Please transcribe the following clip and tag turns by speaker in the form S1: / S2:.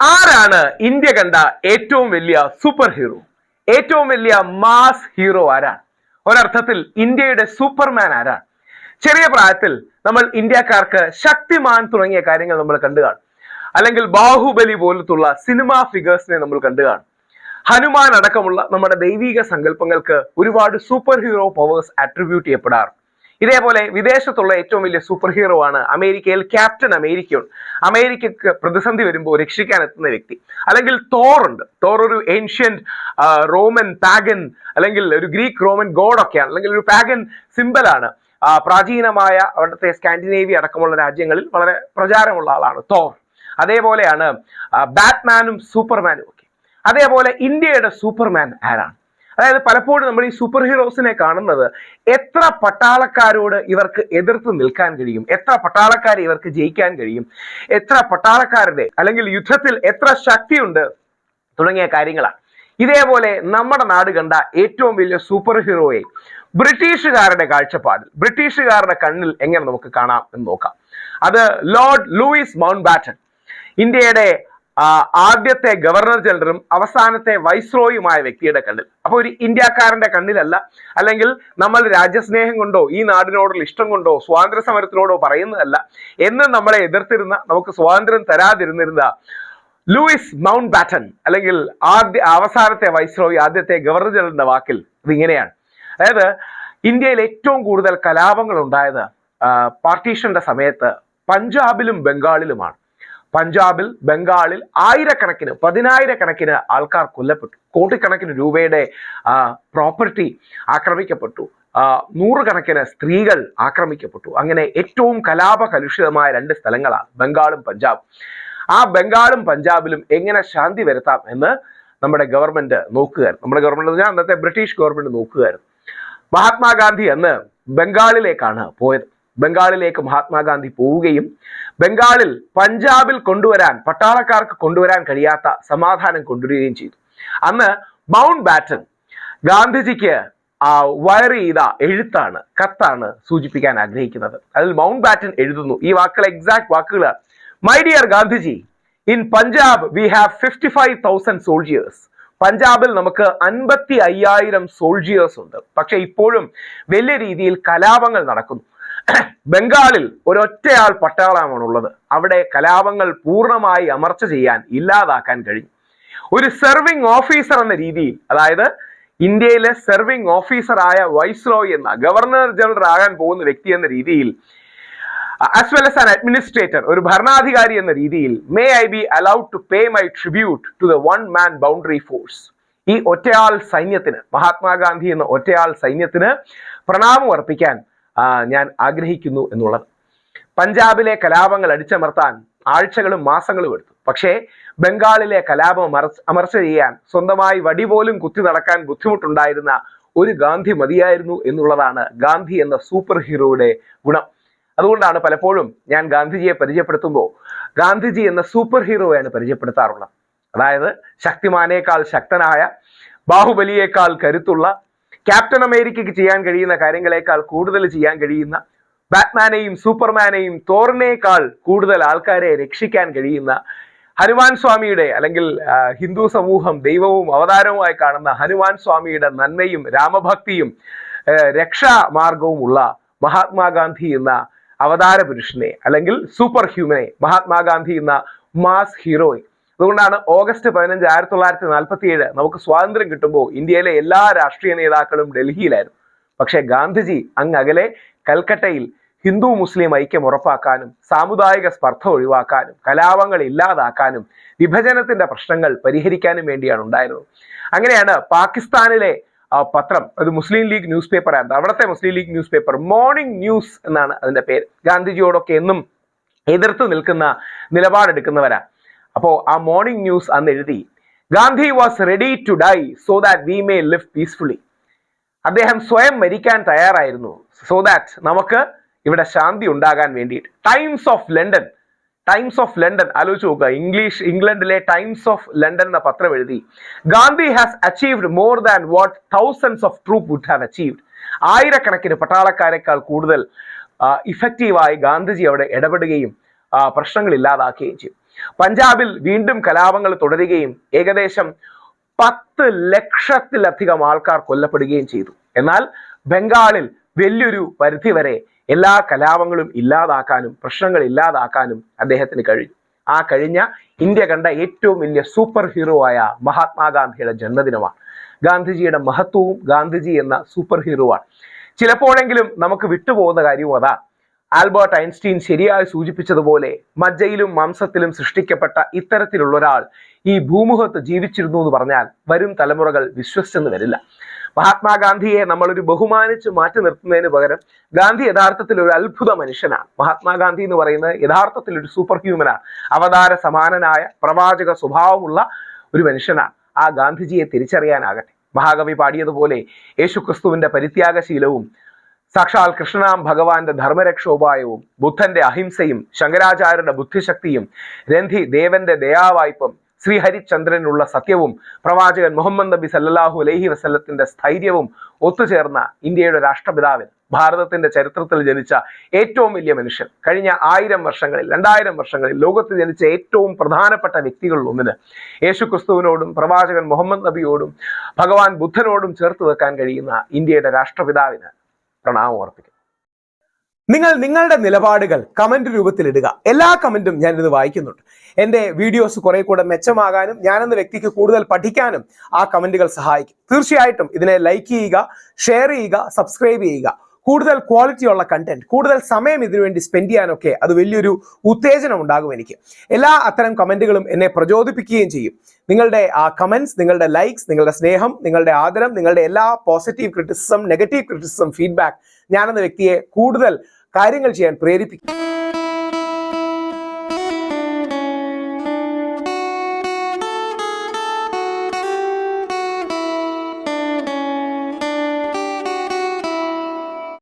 S1: ആരാണ് ഇന്ത്യ കണ്ട ഏറ്റവും വലിയ സൂപ്പർ ഹീറോ? ഏറ്റവും വലിയ മാസ് ഹീറോ ആരാണ്? ഒരർത്ഥത്തിൽ ഇന്ത്യയുടെ സൂപ്പർമാൻ ആരാണ്? ചെറിയ പ്രായത്തിൽ നമ്മൾ ഇന്ത്യക്കാർക്ക് ശക്തിമാൻ തുടങ്ങിയ കാര്യങ്ങൾ നമ്മൾ കണ്ടു കാണും. അല്ലെങ്കിൽ ബാഹുബലി പോലത്തുള്ള സിനിമാ ഫിഗേഴ്സിനെ നമ്മൾ കണ്ടു കാണും. ഹനുമാൻ അടക്കമുള്ള നമ്മുടെ ദൈവിക സങ്കല്പങ്ങൾക്ക് ഒരുപാട് സൂപ്പർ ഹീറോ പവേഴ്സ് അട്രിബ്യൂട്ട് ചെയ്യപ്പെടാറ്. ഇതേപോലെ വിദേശത്തുള്ള ഏറ്റവും വലിയ സൂപ്പർ ഹീറോ ആണ് അമേരിക്കയിൽ ക്യാപ്റ്റൻ അമേരിക്ക. അമേരിക്കക്ക് പ്രതിസന്ധി വരുമ്പോൾ രക്ഷിക്കാൻ എത്തുന്ന വ്യക്തി. അല്ലെങ്കിൽ തോർ ഉണ്ട്. തോർ ഒരു ഏൻഷ്യന്റ് റോമൻ പാഗൻ അല്ലെങ്കിൽ ഒരു ഗ്രീക്ക് റോമൻ ഗോഡ് ഒക്കെയാണ്, അല്ലെങ്കിൽ ഒരു പാഗൻ സിംബൽ ആണ്. പ്രാചീനമായ അവിടുത്തെ സ്കാൻഡിനേവിയ അടക്കമുള്ള രാജ്യങ്ങളിൽ വളരെ പ്രചാരമുള്ള ആളാണ് തോർ. അതേപോലെയാണ് ബാറ്റ്മാനും സൂപ്പർമാനും ഒക്കെ. അതേപോലെ ഇന്ത്യയുടെ സൂപ്പർമാൻ ആരാണ്? അതായത് പലപ്പോഴും നമ്മൾ ഈ സൂപ്പർ ഹീറോസിനെ കാണുന്നത് എത്ര പട്ടാളക്കാരോട് ഇവർക്ക് എതിർത്ത് നിൽക്കാൻ കഴിയും, എത്ര പട്ടാളക്കാരെ ഇവർക്ക് ജയിക്കാൻ കഴിയും, എത്ര പട്ടാളക്കാരുടെ അല്ലെങ്കിൽ യുദ്ധത്തിൽ എത്ര ശക്തിയുണ്ട് തുടങ്ങിയ കാര്യങ്ങളാണ്. ഇതേപോലെ നമ്മുടെ നാട് കണ്ട ഏറ്റവും വലിയ സൂപ്പർ ഹീറോയെ ബ്രിട്ടീഷുകാരുടെ കാഴ്ചപ്പാടിൽ, ബ്രിട്ടീഷുകാരുടെ കണ്ണിൽ എങ്ങനെ നമുക്ക് കാണാം എന്ന് നോക്കാം. അത് ലോർഡ് ലൂയിസ് മൗണ്ട് ബാറ്റൺ, ഇന്ത്യയുടെ ആദ്യത്തെ ഗവർണർ ജനറലും അവസാനത്തെ വൈസ്രോയുമായ വ്യക്തിയുടെ കണ്ണിൽ. അപ്പൊ ഒരു ഇന്ത്യക്കാരന്റെ കണ്ണിലല്ല, അല്ലെങ്കിൽ നമ്മൾ രാജ്യസ്നേഹം കൊണ്ടോ ഈ നാടിനോടുള്ള ഇഷ്ടം കൊണ്ടോ സ്വാതന്ത്ര്യ സമരത്തിനോടോ പറയുന്നതല്ല, എന്ന് നമ്മളെ എതിർത്തിരുന്ന, നമുക്ക് സ്വാതന്ത്ര്യം തരാതിരുന്നിരുന്ന ലൂയിസ് മൗണ്ട് ബാറ്റൺ, അല്ലെങ്കിൽ അവസാനത്തെ വൈസ്രോയി, ആദ്യത്തെ ഗവർണർ ജനറലിന്റെ വാക്കിൽ ഇത് ഇങ്ങനെയാണ്. അതായത് ഇന്ത്യയിൽ ഏറ്റവും കൂടുതൽ കലാപങ്ങൾ ഉണ്ടായത് പാർട്ടീഷന്റെ സമയത്ത് പഞ്ചാബിലും ബംഗാളിലുമാണ്. പഞ്ചാബിൽ, ബംഗാളിൽ ആയിരക്കണക്കിന്, പതിനായിരക്കണക്കിന് ആൾക്കാർ കൊല്ലപ്പെട്ടു. കോടിക്കണക്കിന് രൂപയുടെ പ്രോപ്പർട്ടി ആക്രമിക്കപ്പെട്ടു. നൂറുകണക്കിന് സ്ത്രീകൾ ആക്രമിക്കപ്പെട്ടു. അങ്ങനെ ഏറ്റവും കലാപകലുഷിതമായ രണ്ട് സ്ഥലങ്ങളാണ് ബംഗാളും പഞ്ചാബും. ആ ബംഗാളും പഞ്ചാബിലും എങ്ങനെ ശാന്തി വരുത്താം എന്ന് നമ്മുടെ ഗവൺമെന്റ് നോക്കുകയായിരുന്നു. നമ്മുടെ ഗവൺമെന്റ് എന്ന് പറഞ്ഞാൽ അന്നത്തെ ബ്രിട്ടീഷ് ഗവൺമെന്റ് നോക്കുകയായിരുന്നു. മഹാത്മാഗാന്ധി അന്ന് ബംഗാളിലേക്കാണ് പോയത്. ബംഗാളിലേക്ക് മഹാത്മാഗാന്ധി പോവുകയും ബംഗാളിൽ പഞ്ചാബിൽ കൊണ്ടുവരാൻ, പട്ടാളക്കാർക്ക് കൊണ്ടുവരാൻ കഴിയാത്ത സമാധാനം കൊണ്ടുവരികയും ചെയ്തു. അന്ന് മൗണ്ട് ബാറ്റൺ ഗാന്ധിജിക്ക് വയർ ചെയ്ത എഴുത്താണ്, കത്താണ് സൂചിപ്പിക്കാൻ ആഗ്രഹിക്കുന്നത്. അതിൽ മൗണ്ട് ബാറ്റൺ എഴുതുന്നു, ഈ വാക്കുകൾ എക്സാക്ട് വാക്കുകളാണ്. My dear Gandhiji, in Punjab we have 55,000 soldiers. പഞ്ചാബിൽ നമുക്ക് 55,000 സോൾജിയേഴ്സ് ഉണ്ട്. പക്ഷെ ഇപ്പോഴും വലിയ രീതിയിൽ കലാപങ്ങൾ നടക്കുന്നു. ബംഗാളിൽ ഒരൊറ്റയാൾ പട്ടാളമാണുള്ളത്. അവിടെ കലാപങ്ങൾ പൂർണ്ണമായി അമർച്ച ചെയ്യാൻ, ഇല്ലാതാക്കാൻ കഴിഞ്ഞു. ഒരു സെർവിങ് ഓഫീസർ എന്ന രീതിയിൽ, അതായത് ഇന്ത്യയിലെ സെർവിങ് ഓഫീസറായ വൈസ്രോയ് എന്ന, ഗവർണർ ജനറൽ ആകാൻ പോകുന്ന വ്യക്തി എന്ന രീതിയിൽ, as well as an administrator, ഒരു ഭരണാധികാരി എന്ന രീതിയിൽ, may I be allowed to pay my tribute to the one man boundary force. ഈ ഒറ്റയാൾ സൈന്യത്തിന്, മഹാത്മാഗാന്ധി എന്ന ഒറ്റയാൾ സൈന്യത്തിന് പ്രണാമം അർപ്പിക്കാൻ ഞാൻ ആഗ്രഹിക്കുന്നു എന്നുള്ളത്. പഞ്ചാബിലെ കലാപങ്ങൾ അടിച്ചമർത്താൻ ആഴ്ചകളും മാസങ്ങളും എടുത്തു. പക്ഷേ ബംഗാളിലെ കലാപം അമർച്ച ചെയ്യാൻ സ്വന്തമായി വടി പോലും കുത്തി നടക്കാൻ ബുദ്ധിമുട്ടുണ്ടായിരുന്ന ഒരു ഗാന്ധി മതിയായിരുന്നു എന്നുള്ളതാണ് ഗാന്ധി എന്ന സൂപ്പർ ഹീറോയുടെ ഗുണം. അതുകൊണ്ടാണ് പലപ്പോഴും ഞാൻ ഗാന്ധിജിയെ പരിചയപ്പെടുത്തുമ്പോൾ ഗാന്ധിജി എന്ന സൂപ്പർ ഹീറോയാണ് പരിചയപ്പെടുത്താറുള്ളത്. അതായത് ശക്തിമാനേക്കാൾ ശക്തനായ, ബാഹുബലിയേക്കാൾ കരുത്തുള്ള, ക്യാപ്റ്റൻ അമേരിക്കയ്ക്ക് ചെയ്യാൻ കഴിയുന്ന കാര്യങ്ങളെക്കാൾ കൂടുതൽ ചെയ്യാൻ കഴിയുന്ന, ബാറ്റ്മാനെയും സൂപ്പർമാനെയും തോറിനേക്കാൾ കൂടുതൽ ആൾക്കാരെ രക്ഷിക്കാൻ കഴിയുന്ന, ഹനുമാൻ സ്വാമിയുടെ, അല്ലെങ്കിൽ ഹിന്ദു സമൂഹം ദൈവവും അവതാരവുമായി കാണുന്ന ഹനുമാൻ സ്വാമിയുടെ നന്മയും രാമഭക്തിയും രക്ഷാമാർഗവും ഉള്ള മഹാത്മാഗാന്ധി എന്ന അവതാര പുരുഷനെ, അല്ലെങ്കിൽ സൂപ്പർ ഹ്യൂമനെ, മഹാത്മാഗാന്ധി എന്ന മാസ് ഹീറോയെ. അതുകൊണ്ടാണ് ഓഗസ്റ്റ് 15, 1947 നമുക്ക് സ്വാതന്ത്ര്യം കിട്ടുമ്പോൾ ഇന്ത്യയിലെ എല്ലാ രാഷ്ട്രീയ നേതാക്കളും ഡൽഹിയിലായിരുന്നു. പക്ഷെ ഗാന്ധിജി അങ്ങകലെ കൽക്കട്ടയിൽ ഹിന്ദു മുസ്ലിം ഐക്യം ഉറപ്പാക്കാനും, സാമുദായിക സ്പർദ്ധ ഒഴിവാക്കാനും, കലാപങ്ങൾ ഇല്ലാതാക്കാനും, വിഭജനത്തിന്റെ പ്രശ്നങ്ങൾ പരിഹരിക്കാനും വേണ്ടിയാണ് ഉണ്ടായിരുന്നത്. അങ്ങനെയാണ് പാകിസ്ഥാനിലെ പത്രം, അത് മുസ്ലിം ലീഗ് ന്യൂസ് പേപ്പർ ആയിരുന്നു. അവിടുത്തെ Muslim League news paper morning news എന്നാണ് അതിന്റെ പേര്. ഗാന്ധിജിയോടൊക്കെ എന്നും എതിർത്ത് നിൽക്കുന്ന നിലപാടെടുക്കുന്നവരാണ്. അപ്പോ ആ മോർണിംഗ് ന്യൂസ് അന്ന് എഴുതി, Gandhi was ready to die so that we may live peacefully. അദ്ദേഹം സ്വയം മരിക്കാൻ തയ്യാറായിരുന്നു, സോ ദാറ്റ് നമുക്ക് ഇവിടെ ശാന്തി ഉണ്ടാകാൻ വേണ്ടിയിട്ട്. ടൈംസ് ഓഫ് ലണ്ടൻ ആലോചിച്ച് നോക്കുക, ഇംഗ്ലണ്ടിലെ ടൈംസ് ഓഫ് ലണ്ടൻ എന്ന പത്രം എഴുതി, Gandhi has achieved more than what thousands of troop would have achieved. ആയിരക്കണക്കിന് പട്ടാളക്കാരെക്കാൾ കൂടുതൽ ഇഫക്റ്റീവായി ഗാന്ധിജി അവിടെ ഇടപെടുകയും പ്രശ്നങ്ങൾ ഇല്ലാതാക്കുകയും ചെയ്യും. പഞ്ചാബിൽ വീണ്ടും കലാപങ്ങൾ തുടരുകയും ഏകദേശം 10 ലക്ഷത്തിലധികം ആൾക്കാർ കൊല്ലപ്പെടുകയും ചെയ്തു. എന്നാൽ ബംഗാളിൽ വലിയൊരു പരിധിവരെ എല്ലാ കലാപങ്ങളും ഇല്ലാതാക്കാനും പ്രശ്നങ്ങൾ ഇല്ലാതാക്കാനും അദ്ദേഹത്തിന് കഴിഞ്ഞു. ആ കഴിഞ്ഞ ഇന്ത്യ കണ്ട ഏറ്റവും വലിയ സൂപ്പർ ഹീറോ ആയ മഹാത്മാഗാന്ധിയുടെ ജന്മദിനമാണ്. ഗാന്ധിജിയുടെ മഹത്വവും ഗാന്ധിജി എന്ന സൂപ്പർ ഹീറോ ആണ്. ചിലപ്പോഴെങ്കിലും നമുക്ക് വിട്ടുപോകുന്ന കാര്യവും അതാണ്. ആൽബർട്ട് ഐൻസ്റ്റീൻ ശരിയായി സൂചിപ്പിച്ചതുപോലെ മജ്ജയിലും മാംസത്തിലും സൃഷ്ടിക്കപ്പെട്ട ഇത്തരത്തിലുള്ള ഒരാൾ ഈ ഭൂമുഖത്ത് ജീവിച്ചിരുന്നു എന്ന് പറഞ്ഞാൽ വരും തലമുറകൾ വിശ്വസിച്ചെന്ന് വരില്ല. മഹാത്മാഗാന്ധിയെ നമ്മളൊരു ബഹുമാനിച്ച് മാറ്റി നിർത്തുന്നതിന് പകരം ഗാന്ധി യഥാർത്ഥത്തിൽ ഒരു അത്ഭുത മനുഷ്യനാണ്. മഹാത്മാഗാന്ധി എന്ന് പറയുന്നത് യഥാർത്ഥത്തിൽ ഒരു സൂപ്പർ ഹ്യൂമനാണ്. അവതാര സമാനനായ പ്രവാചക സ്വഭാവമുള്ള ഒരു മനുഷ്യനാണ്. ആ ഗാന്ധിജിയെ തിരിച്ചറിയാനാകട്ടെ. മഹാകവി പാടിയതുപോലെ യേശുക്രിസ്തുവിന്റെ പരിത്യാഗശീലവും സാക്ഷാൽ കൃഷ്ണനാം ഭഗവാന്റെ ധർമ്മരക്ഷോപായവും ബുദ്ധന്റെ അഹിംസയും ശങ്കരാചാര്യരുടെ ബുദ്ധിശക്തിയും രന്ധി ദേവന്റെ ദയാവായ്പം ശ്രീഹരിചന്ദ്രനുള്ള സത്യവും പ്രവാചകൻ മുഹമ്മദ് നബി സല്ലല്ലാഹു അലൈഹി വസല്ലത്തിന്റെ സ്ഥൈര്യവും ഒത്തുചേർന്ന ഇന്ത്യയുടെ രാഷ്ട്രപിതാവിന്, ഭാരതത്തിന്റെ ചരിത്രത്തിൽ ജനിച്ച ഏറ്റവും വലിയ മനുഷ്യൻ, കഴിഞ്ഞ 1000 വർഷങ്ങളിൽ 2000 വർഷങ്ങളിൽ ലോകത്ത് ജനിച്ച ഏറ്റവും പ്രധാനപ്പെട്ട വ്യക്തികളിൽ ഒന്നിന് യേശുക്രിസ്തുവിനോടും പ്രവാചകൻ മുഹമ്മദ് നബിയോടും ഭഗവാൻ ബുദ്ധനോടും ചേർത്ത് വെക്കാൻ കഴിയുന്ന ഇന്ത്യയുടെ രാഷ്ട്രപിതാവിന് പ്രണാമം അർപ്പിക്കുന്നു. നിങ്ങൾ നിങ്ങളുടെ നിലപാടുകൾ കമന്റ് രൂപത്തിൽ ഇടുക. എല്ലാ കമന്റും ഞാനിത് വായിക്കുന്നുണ്ട്. എൻ്റെ വീഡിയോസ് കുറെ കൂടെ മെച്ചമാകാനും ഞാനെന്ന വ്യക്തിക്ക് കൂടുതൽ പഠിക്കാനും ആ കമന്റുകൾ സഹായിക്കും. തീർച്ചയായിട്ടും ഇതിനെ ലൈക്ക് ചെയ്യുക, ഷെയർ ചെയ്യുക, സബ്സ്ക്രൈബ് ചെയ്യുക. കൂടുതൽ ക്വാളിറ്റി ഉള്ള കണ്ടന്റ്, കൂടുതൽ സമയം ഇതിനുവേണ്ടി സ്പെൻഡ് ചെയ്യാനൊക്കെ അത് വലിയൊരു ഉത്തേജനം ഉണ്ടാകും എനിക്ക്. എല്ലാ അത്തരം കമന്റുകളും എന്നെ പ്രചോദിപ്പിക്കുകയും ചെയ്യും. നിങ്ങളുടെ ആ കമന്റ്സ്, നിങ്ങളുടെ ലൈക്സ്, നിങ്ങളുടെ സ്നേഹം, നിങ്ങളുടെ ആദരം, നിങ്ങളുടെ എല്ലാ positive criticism, negative criticism, feedback ഞാനെന്ന വ്യക്തിയെ കൂടുതൽ കാര്യങ്ങൾ ചെയ്യാൻ പ്രേരിപ്പിക്കും.